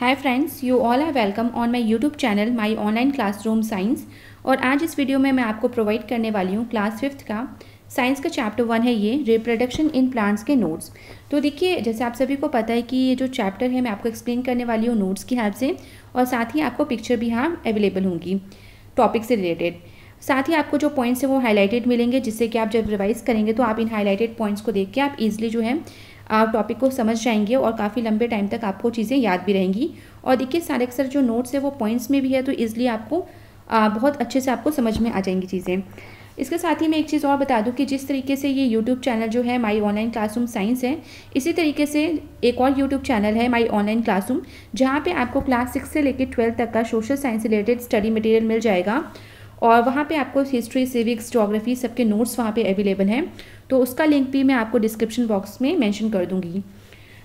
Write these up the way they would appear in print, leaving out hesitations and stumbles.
Hi friends, you all are welcome on my YouTube channel my online classroom science. और आज इस video में मैं आपको प्रोवाइड करने वाली हूँ क्लास 5th का साइंस का चैप्टर 1 है ये रिप्रोडक्शन इन प्लांट्स के नोट्स। तो देखिए, जैसे आप सभी को पता है कि ये जो चैप्टर है मैं आपको एक्सप्लेन करने वाली हूँ नोट्स की हेल्प से, और साथ ही आपको पिक्चर भी यहाँ अवेलेबल होंगी टॉपिक से रिलेटेड। साथ ही आपको जो पॉइंट्स हैं वो हाईलाइटेड मिलेंगे, जिससे कि आप जब रिवाइज करेंगे तो आप इन हाईलाइटेड पॉइंट्स को देख के आप इजीली जो है आप टॉपिक को समझ जाएंगे और काफ़ी लंबे टाइम तक आपको चीज़ें याद भी रहेंगी। और देखिए, सारे अक्सर जो नोट्स है वो पॉइंट्स में भी है, तो ईजिली आपको बहुत अच्छे से आपको समझ में आ जाएंगी चीज़ें। इसके साथ ही मैं एक चीज़ और बता दूं कि जिस तरीके से ये यूट्यूब चैनल जो है माई ऑनलाइन क्लासरूम साइंस है, इसी तरीके से एक और यूट्यूब चैनल है माई ऑनलाइन क्लासरूम, जहाँ पे आपको क्लास 6 से लेकर 12 तक का social science related study material मिल जाएगा। और वहाँ पे आपको हिस्ट्री, सिविक्स, ज्योग्राफी सबके नोट्स वहाँ पे अवेलेबल हैं। तो उसका लिंक भी मैं आपको डिस्क्रिप्शन बॉक्स में मेंशन कर दूँगी।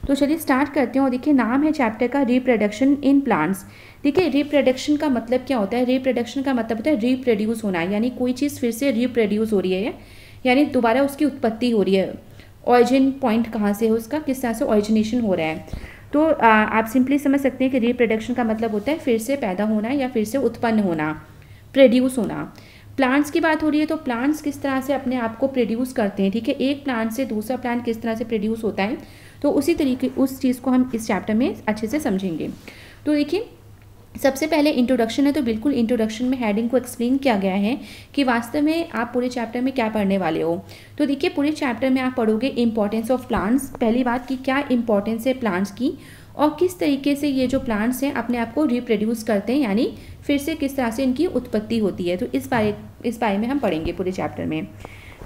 तो चलिए स्टार्ट करते हैं। और देखिए, नाम है चैप्टर का रिप्रोडक्शन इन प्लांट्स। देखिए, रिप्रोडक्शन का मतलब क्या होता है? रिप्रोडक्शन का मतलब होता है रिप्रोड्यूस होना, यानी कोई चीज़ फिर से रिप्रोड्यूस हो रही है, यानी दोबारा उसकी उत्पत्ति हो रही है। ऑरिजिन पॉइंट कहाँ से है उसका, किस तरह से ऑरिजिनेशन हो रहा है। तो आप सिंपली समझ सकते हैं कि रिप्रोडक्शन का मतलब होता है फिर से पैदा होना या फिर से उत्पन्न होना, प्रोड्यूस होना। प्लांट्स की बात हो रही है तो प्लांट्स किस तरह से अपने आप को प्रोड्यूस करते हैं, ठीक है। एक प्लांट से दूसरा प्लांट किस तरह से प्रोड्यूस होता है, तो उसी तरीके उस चीज़ को हम इस चैप्टर में अच्छे से समझेंगे। तो देखिए, सबसे पहले इंट्रोडक्शन है, तो बिल्कुल इंट्रोडक्शन में हेडिंग को एक्सप्लेन किया गया है कि वास्तव में आप पूरे चैप्टर में क्या पढ़ने वाले हो। तो देखिए, पूरे चैप्टर में आप पढ़ोगे इंपॉर्टेंस ऑफ प्लांट्स। पहली बात कि क्या इंपॉर्टेंस है प्लांट्स की, और किस तरीके से ये जो प्लांट्स हैं अपने आप को रिप्रोड्यूस करते हैं, यानी फिर से किस तरह से इनकी उत्पत्ति होती है। तो इस बारे में हम पढ़ेंगे पूरे चैप्टर में।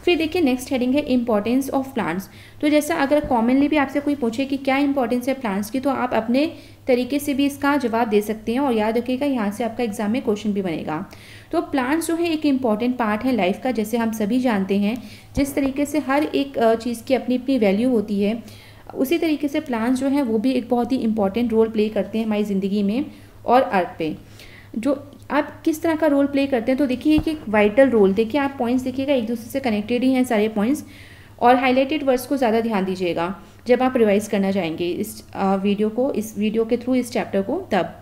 फिर देखिए, नेक्स्ट हेडिंग है इंपॉर्टेंस ऑफ प्लांट्स। तो जैसा अगर कॉमनली भी आपसे कोई पूछे कि क्या इंपॉर्टेंस है प्लांट्स की, तो आप अपने तरीके से भी इसका जवाब दे सकते हैं। और याद रखिएगा, यहाँ से आपका एग्जाम में क्वेश्चन भी बनेगा। तो प्लांट्स जो है एक इम्पॉर्टेंट पार्ट है लाइफ का, जैसे हम सभी जानते हैं। जिस तरीके से हर एक चीज़ की अपनी अपनी वैल्यू होती है, उसी तरीके से प्लांट्स जो हैं वो भी एक बहुत ही इंपॉर्टेंट रोल प्ले करते हैं हमारी ज़िंदगी में और अर्थ पे। जो आप किस तरह का रोल प्ले करते हैं, तो देखिए एक वाइटल रोल। देखिए, आप पॉइंट्स देखिएगा एक दूसरे से कनेक्टेड ही हैं सारे पॉइंट्स, और हाईलाइटेड वर्ड्स को ज़्यादा ध्यान दीजिएगा जब आप रिवाइज करना चाहेंगे इस वीडियो के थ्रू इस चैप्टर को तब।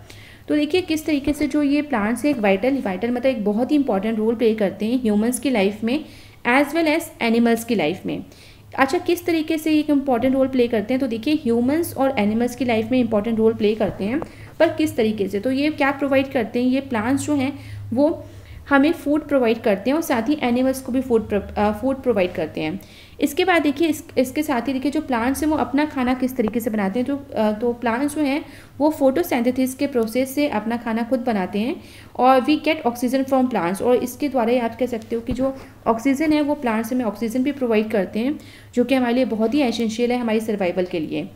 तो देखिए, किस तरीके से जो ये प्लांट्स एक वाइटल मतलब एक बहुत ही इंपॉर्टेंट रोल प्ले करते हैं ह्यूमंस की लाइफ में एज वेल एज एनिमल्स की लाइफ में। अच्छा, किस तरीके से एक इम्पॉर्टेंट रोल प्ले करते हैं, तो देखिए ह्यूमंस और एनिमल्स की लाइफ में इंपॉर्टेंट रोल प्ले करते हैं, पर किस तरीके से। तो ये क्या प्रोवाइड करते हैं, ये प्लांट्स जो हैं वो हमें फूड प्रोवाइड करते हैं, और साथ ही एनिमल्स को भी फूड प्रोवाइड करते हैं। इसके बाद देखिए, इसके साथ ही देखिए जो प्लांट्स हैं वो अपना खाना किस तरीके से बनाते हैं। तो प्लांट्स जो हैं वो फोटोसिंथेसिस के प्रोसेस से अपना खाना खुद बनाते हैं, और we get oxygen from plants. और इसके द्वारा ही आप कह सकते हो कि जो ऑक्सीजन है वो प्लांट्स हमें ऑक्सीजन भी प्रोवाइड करते हैं, जो कि हमारे लिए बहुत ही एसेंशियल है हमारी सर्वाइवल के लिए।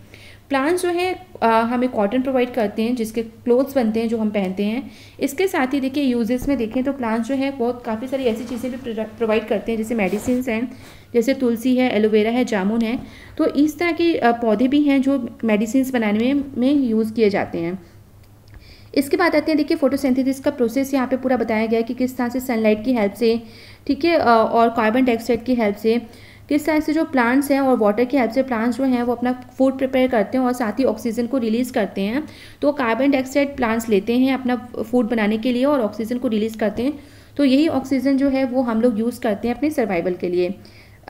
प्लांट्स जो है हमें कॉटन प्रोवाइड करते हैं, जिसके क्लोथ्स बनते हैं जो हम पहनते हैं। इसके साथ ही देखिए यूजेस में देखें तो प्लांट्स जो है बहुत काफ़ी सारी ऐसी चीज़ें भी प्रोवाइड करते हैं, जैसे मेडिसिन हैं, जैसे तुलसी है, एलोवेरा है, जामुन है। तो इस तरह के पौधे भी हैं जो मेडिसिन बनाने में यूज़ किए जाते हैं। इसके बाद आते हैं, देखिए फोटोसिंथेसिस का प्रोसेस यहाँ पे पूरा बताया गया है कि किस तरह से सनलाइट की हेल्प से, ठीक है, और कार्बन डाइऑक्साइड की हेल्प से, किस तरह से जो प्लांट्स हैं और वाटर की हेल्प से प्लांट्स जो हैं वो अपना फूड प्रिपेयर करते हैं और साथ ही ऑक्सीजन को रिलीज़ करते हैं। तो कार्बन डाइऑक्साइड प्लांट्स लेते हैं अपना फूड बनाने के लिए और ऑक्सीजन को रिलीज़ करते हैं। तो यही ऑक्सीजन जो है वो हम लोग यूज़ करते हैं अपने सर्वाइवल के लिए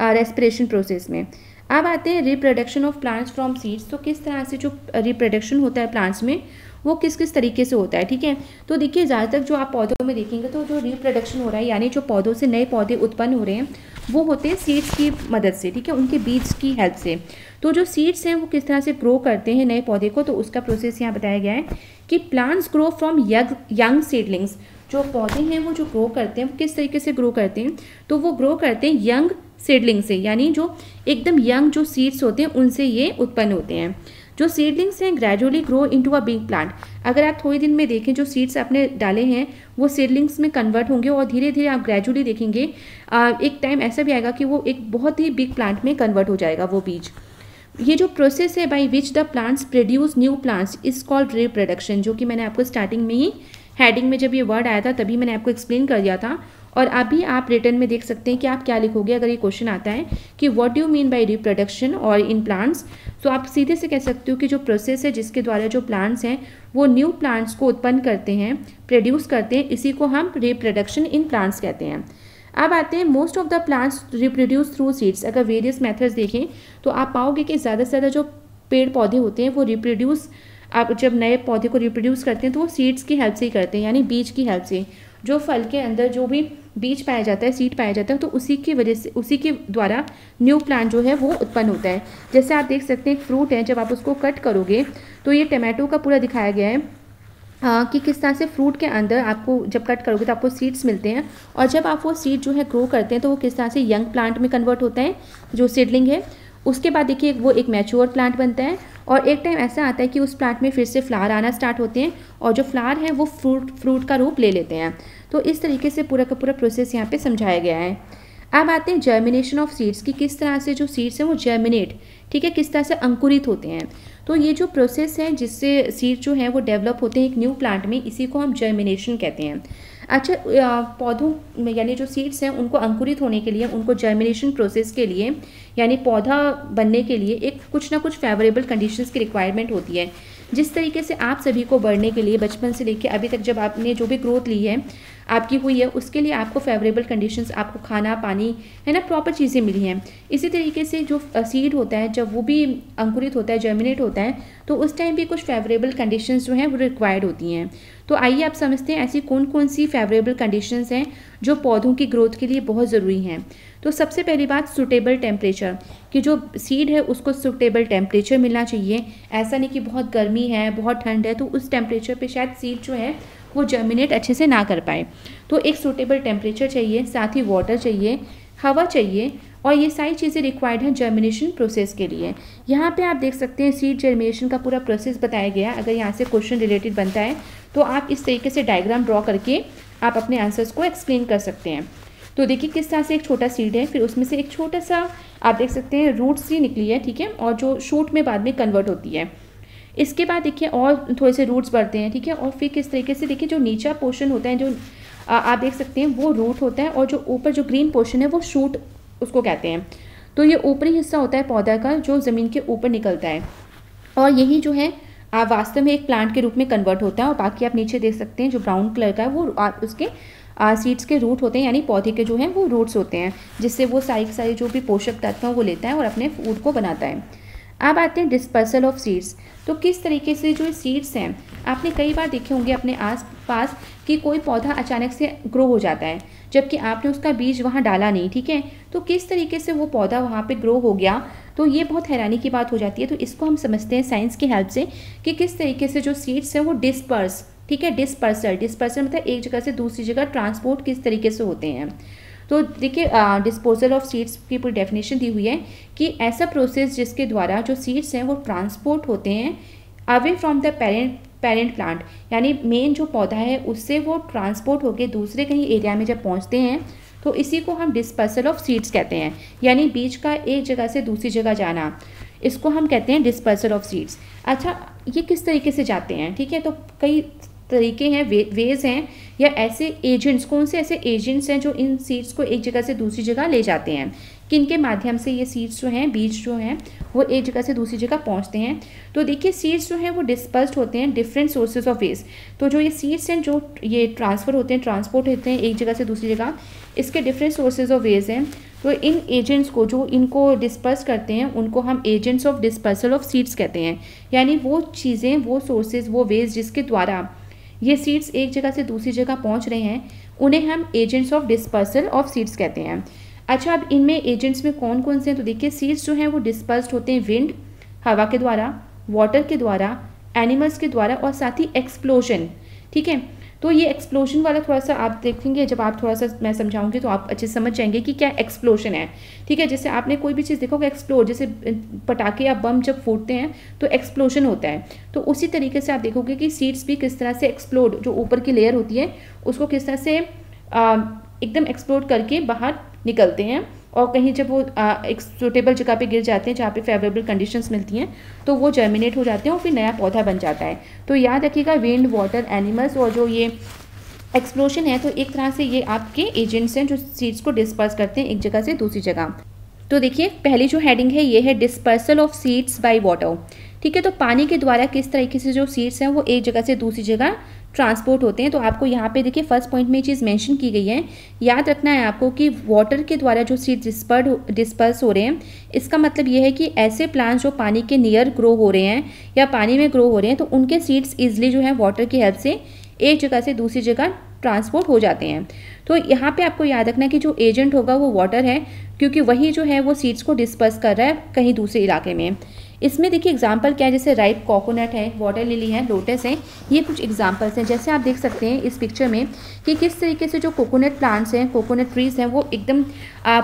रेस्पिरेशन प्रोसेस में। अब आते हैं reproduction of plants from seeds. तो किस तरह से जो रिप्रोडक्शन होता है प्लांट्स में वो किस किस तरीके से होता है, ठीक है। तो देखिए, ज़्यादातर जो आप पौधों में देखेंगे तो जो रिप्रोडक्शन हो रहा है, यानी जो पौधों से नए पौधे उत्पन्न हो रहे हैं, वो होते हैं सीड्स की मदद से, ठीक है, उनके बीज की हेल्प से। तो जो सीड्स हैं वो किस तरह से ग्रो करते हैं नए पौधे को, तो उसका प्रोसेस यहाँ बताया गया है कि plants grow from young seedlings. जो पौधे हैं वो जो ग्रो करते हैं वो किस तरीके से ग्रो करते हैं, तो वो ग्रो करते हैं यंग सीडलिंग से, यानी जो एकदम यंग जो सीड्स होते हैं उनसे ये उत्पन्न होते हैं। जो सीडलिंग्स हैं gradually grow into a big plant. अगर आप थोड़े दिन में देखें, जो सीड्स आपने डाले हैं वो सीडलिंग्स में कन्वर्ट होंगे, और धीरे धीरे आप ग्रेजुअली देखेंगे एक टाइम ऐसा भी आएगा कि वो एक बहुत ही बिग प्लांट में कन्वर्ट हो जाएगा वो बीज। ये जो प्रोसेस है by which the plants produce new plants is called reproduction, जो कि मैंने आपको स्टार्टिंग में ही हेडिंग में जब ये वर्ड आया था तभी मैंने आपको एक्सप्लेन कर दिया था। और अभी आप रिटर्न में देख सकते हैं कि आप क्या लिखोगे अगर ये क्वेश्चन आता है कि what do mean by reproduction और इन प्लांट्स। तो आप सीधे से कह सकते हो कि जो प्रोसेस है जिसके द्वारा जो प्लांट्स हैं वो न्यू प्लांट्स को उत्पन्न करते हैं, प्रोड्यूस करते हैं, इसी को हम रिप्रोडक्शन इन प्लांट्स कहते हैं। अब आते हैं most of the plants reproduce through seeds. अगर वेरियस मेथड्स देखें तो आप पाओगे कि ज़्यादा से ज़्यादा जो पेड़ पौधे होते हैं वो रिप्रोड्यूस, आप जब नए पौधे को रिप्रोड्यूस करते हैं तो वो सीड्स की हेल्प से ही करते हैं, यानी बीज की हेल्प से। जो फल के अंदर जो भी बीज पाया जाता है, सीड पाया जाता है, तो उसी की वजह से, उसी के द्वारा न्यू प्लांट जो है वो उत्पन्न होता है। जैसे आप देख सकते हैं एक फ्रूट है, जब आप उसको कट करोगे तो ये टमाटो का पूरा दिखाया गया है कि किस तरह से फ्रूट के अंदर आपको जब कट करोगे तो आपको सीड्स मिलते हैं, और जब आप वो सीड जो है ग्रो करते हैं तो वो किस तरह से यंग प्लांट में कन्वर्ट होता है जो सीडलिंग है। उसके बाद देखिए वो एक मैच्योर प्लांट बनता है, और एक टाइम ऐसा आता है कि उस प्लांट में फिर से फ्लावर आना स्टार्ट होते हैं, और जो फ्लावर हैं वो फ्रूट का रूप ले लेते हैं। तो इस तरीके से पूरा का पूरा प्रोसेस यहाँ पे समझाया गया है। अब आते हैं जर्मिनेशन ऑफ सीड्स की, किस तरह से जो सीड्स हैं वो जर्मिनेट, ठीक है, किस तरह से अंकुरित होते हैं। तो ये जो प्रोसेस है जिससे सीड जो है वो डेवलप होते हैं एक न्यू प्लांट में, इसी को हम जर्मिनेशन कहते हैं। अच्छा, पौधों में यानी जो सीड्स हैं उनको अंकुरित होने के लिए, उनको जर्मिनेशन प्रोसेस के लिए यानी पौधा बनने के लिए एक कुछ ना कुछ फेवरेबल कंडीशंस की रिक्वायरमेंट होती है। जिस तरीके से आप सभी को बढ़ने के लिए बचपन से लेकर अभी तक जब आपने जो भी ग्रोथ ली है आपकी हुई है, उसके लिए आपको फेवरेबल कंडीशंस, आपको खाना पानी है ना, प्रॉपर चीज़ें मिली हैं। इसी तरीके से जो सीड होता है जब वो भी अंकुरित होता है, जर्मिनेट होता है, तो उस टाइम भी कुछ फेवरेबल कंडीशंस जो हैं वो रिक्वायर्ड होती हैं। तो आइए आप समझते हैं ऐसी कौन कौन सी फेवरेबल कंडीशंस हैं जो पौधों की ग्रोथ के लिए बहुत ज़रूरी हैं। तो सबसे पहली बात सूटेबल टेम्परेचर, कि जो सीड है उसको सूटेबल टेम्परेचर मिलना चाहिए। ऐसा नहीं कि बहुत गर्मी है, बहुत ठंड है, तो उस टेम्परेचर पे शायद सीड जो है वो जर्मिनेट अच्छे से ना कर पाए। तो एक सूटेबल टेम्परेचर चाहिए, साथ ही वाटर चाहिए, हवा चाहिए, और ये सारी चीज़ें रिक्वायर्ड हैं जर्मिनेशन प्रोसेस के लिए। यहाँ पे आप देख सकते हैं सीड जर्मिनेशन का पूरा प्रोसेस बताया गया है। अगर यहाँ से क्वेश्चन रिलेटेड बनता है तो आप इस तरीके से डायग्राम ड्रॉ करके आप अपने आंसर्स को एक्सप्लेन कर सकते हैं। तो देखिए किस तरह से एक छोटा सीड है, फिर उसमें से एक छोटा सा आप देख सकते हैं रूट सी निकली है, ठीक है, और जो शूट में बाद में कन्वर्ट होती है। इसके बाद देखिए और थोड़े से रूट्स बढ़ते हैं, ठीक है, और फिर किस तरीके से देखिए जो नीचा पोर्शन होता है, जो आप देख सकते हैं वो रूट होता है, और जो ऊपर जो ग्रीन पोर्शन है वो शूट उसको कहते हैं। तो ये ऊपरी हिस्सा होता है पौधा का जो ज़मीन के ऊपर निकलता है, और यही जो है वास्तव में एक प्लांट के रूप में कन्वर्ट होता है। और बाकी आप नीचे देख सकते हैं जो ब्राउन कलर का है वो उसके सीड्स के रूट होते हैं, यानी पौधे के जो हैं वो रूट्स होते हैं, जिससे वो सारी जो भी पोषक तत्व हैं वो लेता है और अपने फूड को बनाता है। अब आते हैं डिस्पर्सल ऑफ सीड्स। तो किस तरीके से जो सीड्स हैं, आपने कई बार देखे होंगे अपने आसपास कि कोई पौधा अचानक से ग्रो हो जाता है जबकि आपने उसका बीज वहाँ डाला नहीं, ठीक है, तो किस तरीके से वो पौधा वहाँ पे ग्रो हो गया, तो ये बहुत हैरानी की बात हो जाती है। तो इसको हम समझते हैं साइंस की हेल्प से कि किस तरीके से जो सीड्स हैं वो डिस्पर्स, ठीक है, डिस्पर्सल मतलब एक जगह से दूसरी जगह ट्रांसपोर्ट किस तरीके से होते हैं। तो देखिए डिस्पोजल ऑफ सीड्स की पूरी डेफिनेशन दी हुई है कि ऐसा प्रोसेस जिसके द्वारा जो सीड्स हैं वो ट्रांसपोर्ट होते हैं away from the parent plant, यानी मेन जो पौधा है उससे वो ट्रांसपोर्ट होकर दूसरे कहीं एरिया में जब पहुंचते हैं तो इसी को हम डिस्पर्सल ऑफ सीड्स कहते हैं, यानी बीज का एक जगह से दूसरी जगह जाना, इसको हम कहते हैं डिस्पर्सल ऑफ सीड्स। अच्छा, ये किस तरीके से जाते हैं, ठीक है, तो कई तरीके हैं, वेज हैं, या ऐसे एजेंट्स, कौन से ऐसे एजेंट्स हैं जो इन सीड्स को एक जगह से दूसरी जगह ले जाते हैं, किन के माध्यम से ये सीड्स जो हैं, बीज जो हैं वो एक जगह से दूसरी जगह पहुंचते हैं। तो देखिए सीड्स जो हैं वो डिस्पर्स्ड होते हैं डिफरेंट सोर्सेज ऑफ वेज। तो जो ये सीड्स हैं जो ये ट्रांसफ़र होते हैं, ट्रांसपोर्ट होते हैं एक जगह से दूसरी जगह, इसके डिफरेंट सोर्सेज ऑफ वेज हैं। तो इन एजेंट्स को जो इनको डिस्पर्स करते हैं उनको हम agents of dispersal of seeds कहते हैं, यानी वो चीज़ें, वो सोर्सेज, वो वेज जिसके द्वारा ये सीड्स एक जगह से दूसरी जगह पहुंच रहे हैं उन्हें हम agents of dispersal of seeds कहते हैं। अच्छा, अब इनमें एजेंट्स में कौन कौन से हैं, तो देखिए सीड्स जो हैं वो डिस्पर्स्ड होते हैं विंड, हवा के द्वारा, वाटर के द्वारा, एनिमल्स के द्वारा, और साथ ही एक्सप्लोजन, ठीक है। तो ये एक्सप्लोजन वाला थोड़ा सा आप देखेंगे, जब आप थोड़ा सा मैं समझाऊंगी तो आप अच्छे समझ जाएंगे कि क्या एक्सप्लोजन है, ठीक है। जैसे आपने कोई भी चीज़ देखोगे एक्सप्लोड, जैसे पटाखे या बम जब फूटते हैं तो एक्सप्लोजन होता है, तो उसी तरीके से आप देखोगे कि सीड्स भी किस तरह से एक्सप्लोड, जो ऊपर की लेयर होती है उसको किस तरह से एकदम एक्सप्लोड करके बाहर निकलते हैं, और कहीं जब वो एक सूटेबल जगह पे गिर जाते हैं जहाँ पे फेवरेबल कंडीशंस मिलती हैं तो वो जर्मिनेट हो जाते हैं और फिर नया पौधा बन जाता है। तो याद रखिएगा विंड, वाटर, एनिमल्स और जो ये एक्सप्लोशन है तो एक तरह से ये आपके एजेंट्स हैं जो सीड्स को डिस्पर्स करते हैं एक जगह से दूसरी जगह। तो देखिए पहली जो हेडिंग है ये है dispersal of seeds by water. ठीक है, तो पानी के द्वारा किस तरीके से जो सीड्स हैं वो एक जगह से दूसरी जगह ट्रांसपोर्ट होते हैं। तो आपको यहाँ पे देखिए फर्स्ट पॉइंट में ये चीज़ मेंशन की गई है। याद रखना है आपको कि वाटर के द्वारा जो सीड्स डिस्पर्स हो रहे हैं, इसका मतलब ये है कि ऐसे प्लांट्स जो पानी के नियर ग्रो हो रहे हैं या पानी में ग्रो हो रहे हैं तो उनके सीड्स ईजिली जो है वाटर की हेल्प से एक जगह से दूसरी जगह ट्रांसपोर्ट हो जाते हैं। तो यहाँ पे आपको याद रखना है कि जो एजेंट होगा वो वाटर है, क्योंकि वही जो है वो सीड्स को डिस्पर्स कर रहा है कहीं दूसरे इलाके में। इसमें देखिए एग्जांपल क्या है, जैसे राइप कोकोनट है, वाटर लिली है, लोटस है, ये कुछ एग्जांपल्स हैं। जैसे आप देख सकते हैं इस पिक्चर में कि किस तरीके से जो कोकोनट प्लांट्स हैं, कोकोनट ट्रीज हैं, वो एकदम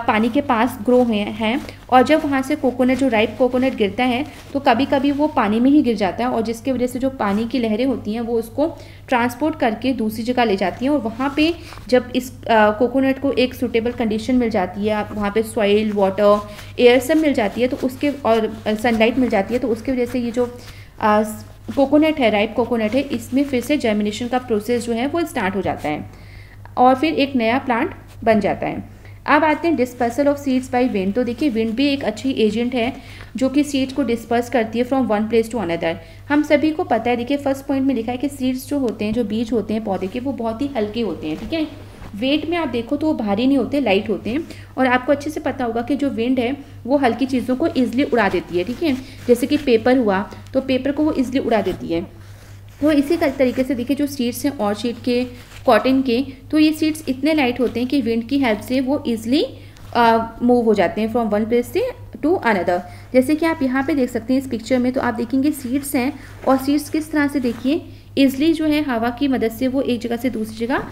पानी के पास ग्रो हुए हैं और जब वहाँ से कोकोनट जो राइप कोकोनट गिरता है तो कभी कभी वो पानी में ही गिर जाता है और जिसकी वजह से जो पानी की लहरें होती हैं वो उसको ट्रांसपोर्ट करके दूसरी जगह ले जाती हैं और वहाँ पे जब इस कोकोनट को एक सूटेबल कंडीशन मिल जाती है, वहाँ पे सॉइल, वाटर, एयर सब मिल जाती है तो उसके और सनलाइट मिल जाती है तो उसकी वजह से ये जो कोकोनट है, राइप कोकोनट है, इसमें फिर से जर्मिनेशन का प्रोसेस जो है वो स्टार्ट हो जाता है और फिर एक नया प्लांट बन जाता है। अब आते हैं dispersal of seeds by wind. तो देखिए विंड भी एक अच्छी एजेंट है जो कि सीड्स को डिस्पर्स करती है from one place to another. हम सभी को पता है, देखिए फर्स्ट पॉइंट में लिखा है कि सीड्स जो होते हैं, जो बीज होते हैं पौधे के, वो बहुत ही हल्के होते हैं। ठीक है, वेट में आप देखो तो वो भारी नहीं होते, लाइट होते हैं और आपको अच्छे से पता होगा कि जो विंड है वो हल्की चीज़ों को ईजिली उड़ा देती है। ठीक है, जैसे कि पेपर हुआ तो पेपर को वो ईजिली उड़ा देती है। तो इसी तरीके से देखिए जो सीड्स हैं ऑर्चिड के, कॉटन के, तो ये सीड्स इतने लाइट होते हैं कि विंड की हेल्प से वो ईजिली मूव हो जाते हैं फ्रॉम वन प्लेस से टू अनदर। जैसे कि आप यहाँ पे देख सकते हैं इस पिक्चर में, तो आप देखेंगे सीड्स हैं और सीड्स किस तरह से देखिए ईजिली जो है हवा की मदद से वो एक जगह से दूसरी जगह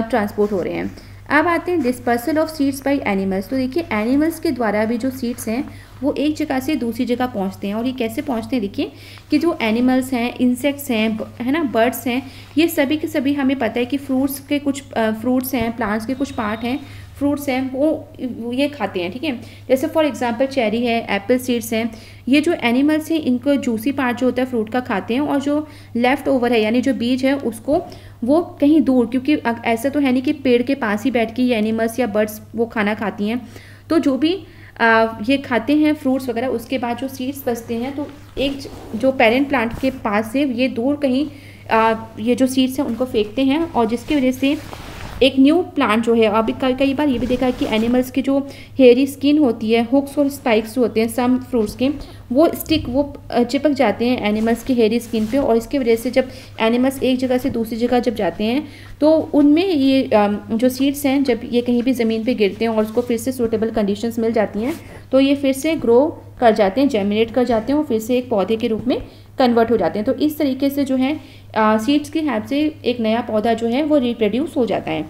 ट्रांसपोर्ट हो रहे हैं। अब आते हैं dispersal of seeds by animals. तो देखिए एनिमल्स के द्वारा भी जो सीड्स हैं वो एक जगह से दूसरी जगह पहुंचते हैं और ये कैसे पहुंचते हैं, देखिए कि जो एनिमल्स हैं, इंसेक्ट्स हैं, है ना, बर्ड्स हैं, ये सभी के सभी हमें पता है कि फ्रूट्स के कुछ फ्रूट्स हैं, प्लांट्स के कुछ पार्ट हैं, फ्रूट्स हैं, वो ये खाते हैं। ठीक है, जैसे फॉर एग्जांपल चेरी है, एप्पल सीड्स हैं, ये जो एनिमल्स हैं इनको जूसी पार्ट जो होता है फ्रूट का खाते हैं और जो लेफ़्ट ओवर है यानी जो बीज है उसको वो कहीं दूर, क्योंकि ऐसा तो है नहीं कि पेड़ के पास ही बैठ के ये एनिमल्स या बर्ड्स वो खाना खाती हैं, तो जो भी ये खाते हैं फ्रूट्स वगैरह, उसके बाद जो सीड्स बचते हैं तो एक जो पेरेंट प्लांट के पास से ये दूर कहीं ये जो सीड्स हैं उनको फेंकते हैं और जिसकी वजह से एक न्यू प्लांट जो है, अभी कई बार ये भी देखा है कि एनिमल्स की जो हेयरी स्किन होती है, हुक्स और स्पाइक्स जो होते हैं सम फ्रूट्स के, वो चिपक जाते हैं एनिमल्स की हेयरी स्किन पे और इसकी वजह से जब एनिमल्स एक जगह से दूसरी जगह जब जाते हैं तो उनमें ये जो सीड्स हैं जब ये कहीं भी ज़मीन पे गिरते हैं और उसको फिर से सूटेबल कंडीशंस मिल जाती हैं तो ये फिर से ग्रो कर जाते हैं, जर्मिनेट कर जाते हैं और फिर से एक पौधे के रूप में कन्वर्ट हो जाते हैं। तो इस तरीके से जो है सीड्स की हेल्प से एक नया पौधा जो है वो रिप्रोड्यूस हो जाता है।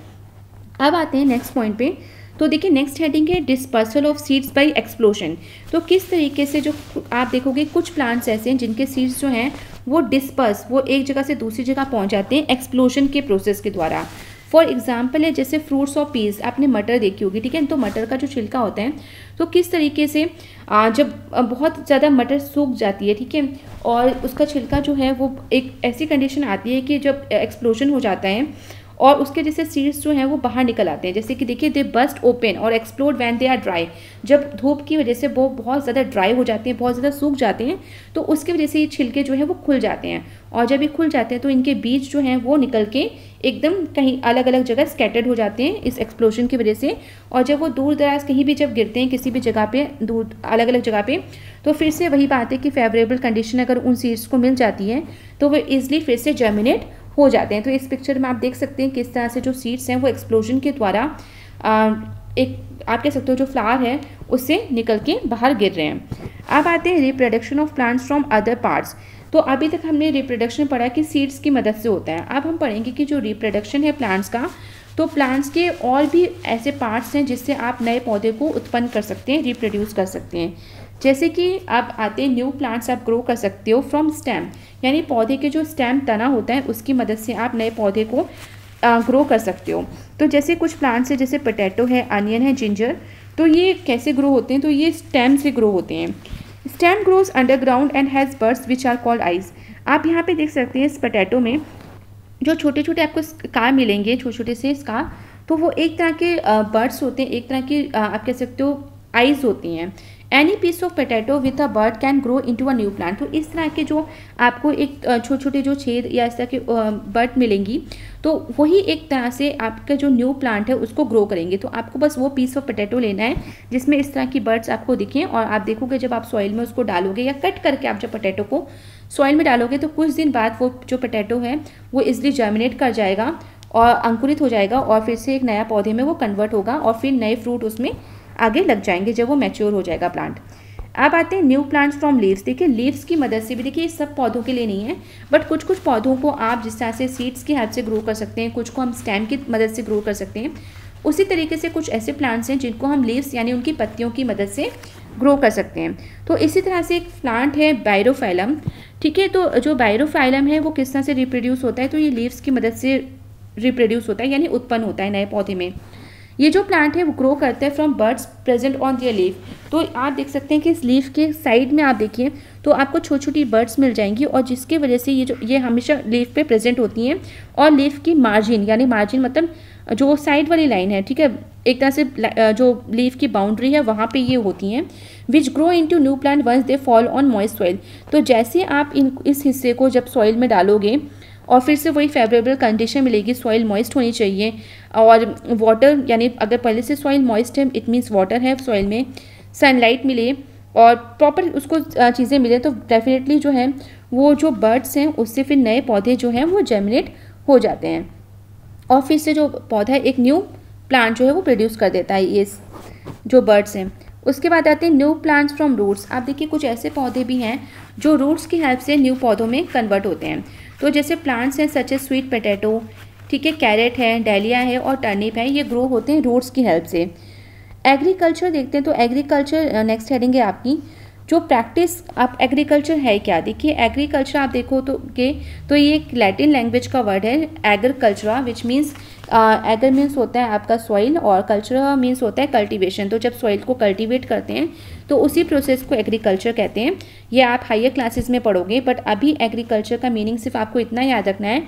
अब आते हैं नेक्स्ट पॉइंट पे। तो देखिए नेक्स्ट हेडिंग है dispersal of seeds by explosion. तो किस तरीके से जो आप देखोगे कुछ प्लांट्स ऐसे हैं जिनके सीड्स जो हैं वो डिस्पर्स, वो एक जगह से दूसरी जगह पहुंच जाते हैं एक्सप्लोशन के प्रोसेस के द्वारा। फॉर एग्जाम्पल है जैसे फ्रूट्स और पीस, आपने मटर देखी होगी। ठीक है, तो मटर का जो छिलका होता है तो किस तरीके से जब बहुत ज़्यादा मटर सूख जाती है, ठीक है, और उसका छिलका जो है वो एक ऐसी कंडीशन आती है कि जब एक्सप्लोजन हो जाता है और उसके जैसे सीड्स जो हैं वो बाहर निकल आते हैं। जैसे कि देखिए दे बस्ट ओपन और explode when they are dry. जब धूप की वजह से वो बहुत ज़्यादा ड्राई हो जाते हैं, बहुत ज़्यादा सूख जाते हैं, तो उसकी वजह से ये छिलके जो है वो खुल जाते हैं और जब ये खुल जाते हैं तो इनके बीज जो हैं वो निकल के एकदम कहीं अलग अलग जगह स्कैटर्ड हो जाते हैं इस एक्सप्लोजन की वजह से। और जब वो दूर दराज कहीं भी जब गिरते हैं किसी भी जगह पे, दूर अलग अलग जगह पे, तो फिर से वही बात है कि फेवरेबल कंडीशन अगर उन सीड्स को मिल जाती है तो वो ईजिली फिर से जर्मिनेट हो जाते हैं। तो इस पिक्चर में आप देख सकते हैं किस तरह से जो सीड्स हैं वो एक्सप्लोजन के द्वारा एक आप कह सकते हो जो फ्लावर है उससे निकल के बाहर गिर रहे हैं। अब आते हैं reproduction of plants from other parts. तो अभी तक हमने रिप्रोडक्शन पढ़ा कि सीड्स की मदद से होता है। अब हम पढ़ेंगे कि जो रिप्रोडक्शन है प्लांट्स का, तो प्लांट्स के और भी ऐसे पार्ट्स हैं जिससे आप नए पौधे को उत्पन्न कर सकते हैं, रिप्रोड्यूस कर सकते हैं। जैसे कि आप आते हैं न्यू प्लांट्स आप ग्रो कर सकते हो फ्रॉम स्टेम, यानी पौधे के जो स्टेम तना होता है उसकी मदद से आप नए पौधे को ग्रो कर सकते हो। तो जैसे कुछ प्लांट्स है जैसे पोटैटो है, अनियन है, जिंजर, तो ये कैसे ग्रो होते हैं? तो ये स्टेम से ग्रो होते हैं। Stem grows underground and has buds which are called eyes. आप यहाँ पे देख सकते हैं इस पोटैटो में जो छोटे छोटे आपको स्कार मिलेंगे, छोटे छोटे से स्कार, तो वो एक तरह के बर्ड्स होते हैं, एक तरह की आप कह सकते हो आइज होती हैं। Any piece of potato with a bud can grow into a new plant. तो इस तरह के जो आपको एक छोटे छोटे जो छेद या इस तरह के बर्ड मिलेंगी, तो वही एक तरह से आपका जो न्यू प्लांट है उसको ग्रो करेंगे। तो आपको बस वो पीस ऑफ पोटैटो लेना है जिसमें इस तरह की बर्ड्स आपको दिखें, और आप देखोगे जब आप सॉइल में उसको डालोगे या कट करके आप जब पोटैटो को सॉइल में डालोगे तो कुछ दिन बाद वो जो पोटैटो है वो इजली जर्मिनेट कर जाएगा और अंकुरित हो जाएगा, और फिर से एक नया पौधे में वो कन्वर्ट होगा और फिर नए फ्रूट उसमें आगे लग जाएंगे जब वो मैच्योर हो जाएगा प्लांट। अब आते हैं न्यू प्लांट्स फ्रॉम लीव्स। देखिए लीव्स की मदद से भी, देखिए सब पौधों के लिए नहीं है, बट कुछ कुछ पौधों को आप जिस तरह से सीड्स की हेल्प से ग्रो कर सकते हैं, कुछ को हम स्टेम की मदद से ग्रो कर सकते हैं, उसी तरीके से कुछ ऐसे प्लांट्स हैं जिनको हम लीव्स यानी उनकी पत्तियों की मदद से ग्रो कर सकते हैं। तो इसी तरह से एक प्लांट है बायरोफाइलम, ठीक है। तो जो बायरोफाइलम है वो किस तरह से रिप्रोड्यूस होता है, तो ये लीव्स की मदद से रिप्रोड्यूस होता है, यानी उत्पन्न होता है नए पौधे में। ये जो प्लांट है वो ग्रो करता है from buds present on their leaf. तो आप देख सकते हैं कि इस लीफ के साइड में आप देखिए तो आपको छोटी छोटी बर्ड्स मिल जाएंगी, और जिसकी वजह से ये हमेशा लीफ पे प्रेजेंट होती हैं, और लीफ की मार्जिन, यानी मार्जिन मतलब जो साइड वाली लाइन है, ठीक है, एक तरह से जो लीफ की बाउंड्री है वहाँ पे ये होती हैं, which grow into new plant once they fall on moist soil. तो जैसे आप इस हिस्से को जब सॉइल में डालोगे और फिर से वही फेवरेबल कंडीशन मिलेगी, सॉइल मॉइस्ट होनी चाहिए, और वाटर यानी अगर पहले से सॉइल मॉइस्ट है इट मीन्स वाटर है सॉइल में, सनलाइट मिले और प्रॉपर उसको चीज़ें मिले, तो डेफिनेटली जो है वो जो बर्ड्स हैं उससे फिर नए पौधे जो हैं वो जर्मिनेट हो जाते हैं, और फिर से जो पौधा है एक न्यू प्लांट जो है वो प्रोड्यूस कर देता है ये जो बर्ड्स हैं। उसके बाद आते हैं न्यू प्लांट्स फ्रॉम रूट्स। आप देखिए कुछ ऐसे पौधे भी हैं जो रूट्स की हेल्प से न्यू पौधों में कन्वर्ट होते हैं। तो जैसे प्लांट्स हैं सच ए स्वीट पोटैटो, ठीक है, कैरेट है, डेलिया है और टर्निप है, ये ग्रो होते हैं रूट्स की हेल्प से। एग्रीकल्चर देखते हैं, तो एग्रीकल्चर नेक्स्ट हेडिंग है आपकी, जो प्रैक्टिस आप एग्रीकल्चर है क्या। देखिए एग्रीकल्चर आप देखो तो ये एक लैटिन लैंग्वेज का वर्ड है एग्रीकल्चरा, विच मीन्स एगर मीन्स होता है आपका सॉइल और कल्चर मीन्स होता है कल्टीवेशन। तो जब सॉइल को कल्टीवेट करते हैं तो उसी प्रोसेस को एग्रीकल्चर कहते हैं। ये आप हायर क्लासेस में पढ़ोगे, बट अभी एग्रीकल्चर का मीनिंग सिर्फ आपको इतना याद रखना है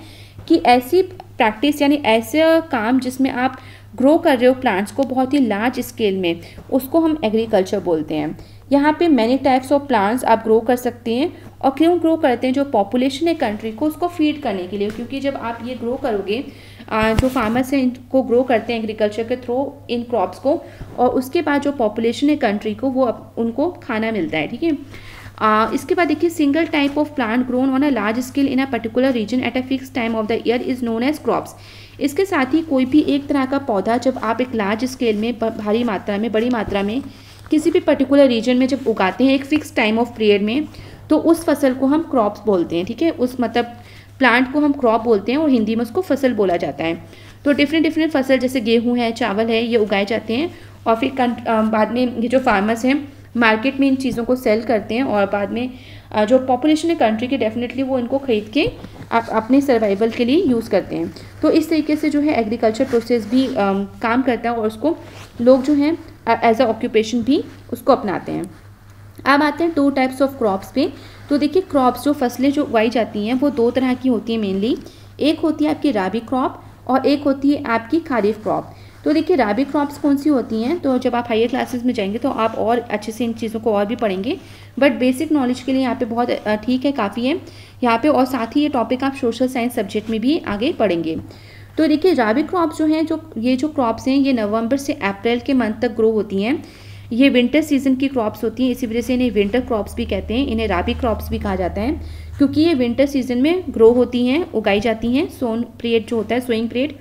कि ऐसी प्रैक्टिस यानी ऐसे काम जिसमें आप ग्रो कर रहे हो प्लांट्स को बहुत ही लार्ज स्केल में, उसको हम एग्रीकल्चर बोलते हैं। यहाँ पे मैनी टाइप्स ऑफ प्लांट्स आप ग्रो कर सकते हैं, और क्यों ग्रो करते हैं, जो पॉपुलेशन है कंट्री को उसको फीड करने के लिए, क्योंकि जब आप ये ग्रो करोगे जो फार्मर्स हैं इनको ग्रो करते हैं एग्रीकल्चर के थ्रू इन क्रॉप्स को, और उसके बाद जो पॉपुलेशन है कंट्री को वो उनको खाना मिलता है, ठीक है। इसके बाद देखिए single type of plant grown on a large scale in a particular region at a fix time of the year is known as crops. इसके साथ ही कोई भी एक तरह का पौधा जब आप एक लार्ज स्केल में भारी मात्रा में बड़ी मात्रा में किसी भी पर्टिकुलर रीजन में जब उगाते हैं एक फिक्स टाइम ऑफ पीरियड में, तो उस फसल को हम क्रॉप्स बोलते हैं, ठीक है। उस मतलब प्लांट को हम क्रॉप बोलते हैं और हिंदी में उसको फसल बोला जाता है। तो डिफरेंट फसल जैसे गेहूँ है, चावल है, ये उगाए जाते हैं, और फिर बाद में ये जो फार्मर्स हैं मार्केट में इन चीज़ों को सेल करते हैं, और बाद में जो पॉपुलेशन है कंट्री की डेफिनेटली वो इनको खरीद के अपने सर्वाइवल के लिए यूज़ करते हैं। तो इस तरीके से जो है एग्रीकल्चर प्रोसेस भी काम करता है, और उसको लोग जो हैं एज अ ऑक्यूपेशन भी उसको अपनाते हैं। अब आते हैं टू टाइप्स ऑफ क्रॉप्स पे। तो देखिए क्रॉप्स जो फसलें जो उगाई जाती हैं वो दो तरह की होती हैं मेनली। एक होती है आपकी राबी क्रॉप और एक होती है आपकी खारिफ क्रॉप। तो देखिए राबी क्रॉप्स कौन सी होती हैं, तो जब आप हायर क्लासेस में जाएंगे तो आप और अच्छे से इन चीज़ों को और भी पढ़ेंगे, बट बेसिक नॉलेज के लिए यहाँ पे बहुत ठीक है, काफ़ी है यहाँ पे, और साथ ही ये टॉपिक आप सोशल साइंस सब्जेक्ट में भी आगे पढ़ेंगे। तो देखिए राबी क्रॉप्स जो हैं, ये जो क्रॉप्स हैं ये नवंबर से अप्रैल के मंथ तक ग्रो होती हैं। ये विंटर सीजन की क्रॉप्स होती हैं, इसी वजह से इन्हें विंटर क्रॉप्स भी कहते हैं, इन्हें राबी क्रॉप्स भी कहा जाता है, क्योंकि ये विंटर सीजन में ग्रो होती हैं, उगाई जाती हैं। सोन पीरियड जो होता है, सोइंग पीरियड,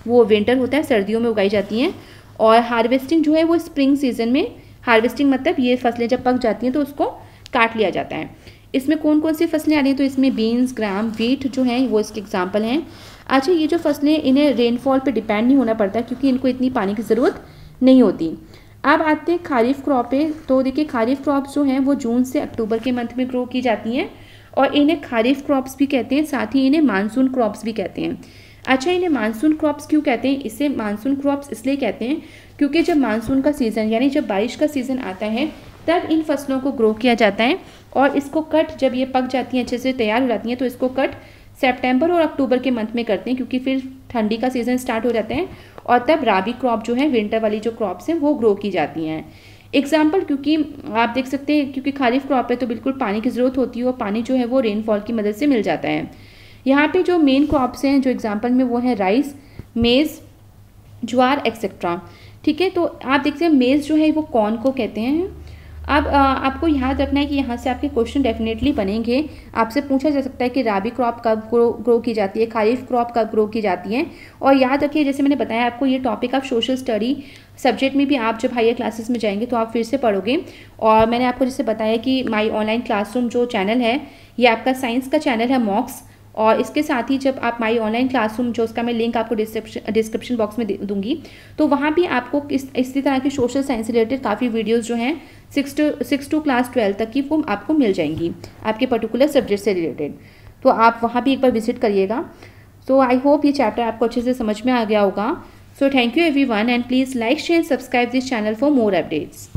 वो विंटर होता है, सर्दियों में उगाई जाती हैं। और हार्वेस्टिंग जो है वो स्प्रिंग सीजन में, हार्वेस्टिंग मतलब ये फसलें जब पक जाती हैं तो उसको काट लिया जाता है। इसमें कौन कौन सी फसलें आ रही हैं, तो इसमें बीन्स, ग्राम, व्हीट जो हैं वो इसके एग्जाम्पल हैं। अच्छा, ये जो फसलें इन्हें रेनफॉल पे डिपेंड नहीं होना पड़ता क्योंकि इनको इतनी पानी की ज़रूरत नहीं होती। अब आते हैं खारिफ क्रॉप पे। तो देखिए खारिफ क्रॉप्स जो हैं वो जून से अक्टूबर के मंथ में ग्रो की जाती हैं, और इन्हें खारिफ क्रॉप्स भी कहते हैं, साथ ही इन्हें मानसून क्रॉप्स भी कहते हैं। अच्छा, इन्हें मानसून क्रॉप्स क्यों कहते हैं, इसे मानसून क्रॉप्स इसलिए कहते हैं क्योंकि जब मानसून का सीज़न यानी जब बारिश का सीज़न आता है तब इन फसलों को ग्रो किया जाता है, और इसको कट जब ये पक जाती हैं, अच्छे से तैयार हो जाती हैं, तो इसको कट सितंबर और अक्टूबर के मंथ में करते हैं, क्योंकि फिर ठंडी का सीज़न स्टार्ट हो जाता है और तब राबी क्रॉप जो है, विंटर वाली जो क्रॉप्स हैं वो ग्रो की जाती हैं। एग्जाम्पल, क्योंकि आप देख सकते हैं क्योंकि खारिफ क्रॉप है तो बिल्कुल पानी की ज़रूरत होती है और पानी जो है वो रेनफॉल की मदद से मिल जाता है। यहाँ पे जो मेन क्रॉप्स हैं जो एग्जाम्पल में वो है राइस, मेज़, ज्वार एक्सेट्रा। ठीक है, तो आप देखते हैं मेज़ जो है वो कॉर्न को कहते हैं। अब आपको याद रखना है कि यहाँ से आपके क्वेश्चन डेफिनेटली बनेंगे। आपसे पूछा जा सकता है कि राबी क्रॉप कब ग्रो की जाती है, खारिफ क्रॉप कब ग्रो की जाती है। और याद रखिए, जैसे मैंने बताया आपको, ये टॉपिक आप सोशल स्टडी सब्जेक्ट में भी आप जब हायर क्लासेस में जाएंगे तो आप फिर से पढ़ोगे। और मैंने आपको जैसे बताया कि माई ऑनलाइन क्लासरूम जो चैनल है ये आपका साइंस का चैनल है, मॉक्स। और इसके साथ ही जब आप माई ऑनलाइन क्लासरूम जो उसका मैं लिंक आपको डिस्क्रिप्शन बॉक्स में दूंगी, तो वहाँ भी आपको इसी तरह की सोशल साइंस रिलेटेड काफ़ी वीडियोस जो हैं 6 टू क्लास 12 तक की वो आपको मिल जाएंगी आपके पर्टिकुलर सब्जेक्ट से रिलेटेड। तो आप वहाँ भी एक बार विजिट करिएगा। सो आई होप ये चैप्टर आपको अच्छे से समझ में आ गया होगा। So thank you everyone and please like share subscribe this channel for more updates.